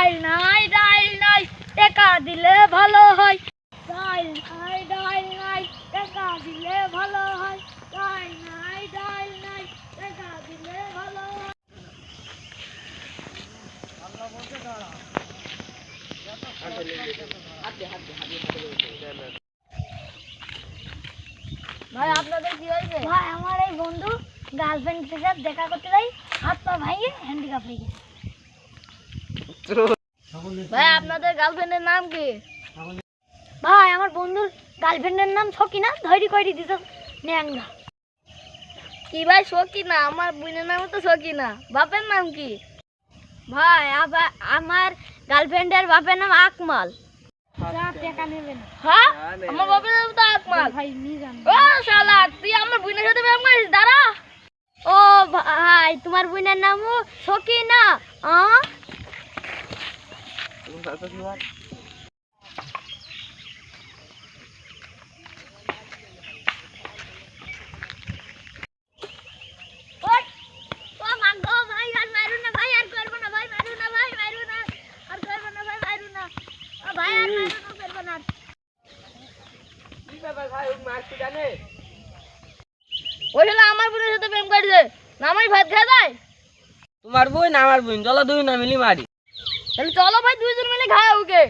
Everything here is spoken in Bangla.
ডাইল নাই টাকা দিলে ভালো হয়। ডাইল নাই টাকা দিলে ভালো হয়। ডাইল নাই টাকা দিলে ভালো হয়। ভাই আপনাদের কি হয়েছে? ভাই আমার এই বন্ধু গার্লফ্রেন্ড থেকে দেখা করতে যাই, হাত পা ভাঙে হ্যান্ডিক্যাপ হয়ে গেছে। ভাই আপনাদের গার্লফ্রেন্ডের নাম কি? ভাই আমার বন্ধুর গার্লফ্রেন্ডের নাম সকিনা, ধৈরি কইরি দিত ন্যাংরা। কি ভাই সকিনা? আমার বোনের নাম তো সকিনা। বাপের নাম কি? ভাই আমার গার্লফ্রেন্ডের বাপের নাম আকমাল। হ্যাঁ আমার বাপের নাম তো আকমাল। ও শালা তুই আমার বোনের সাথে প্রেম করিস? দাঁড়া। ও ভাই তোমার বোনের নামও সকিনা? আমার বোনের সাথে প্রেম করেছে, নামাই ভাত খাওয়া যায়। তোমার বোন আমার বোন, চলো দুই না মিলি মারি। তাহলে চলো ভাই দুইজন মিলে খায় ওকে।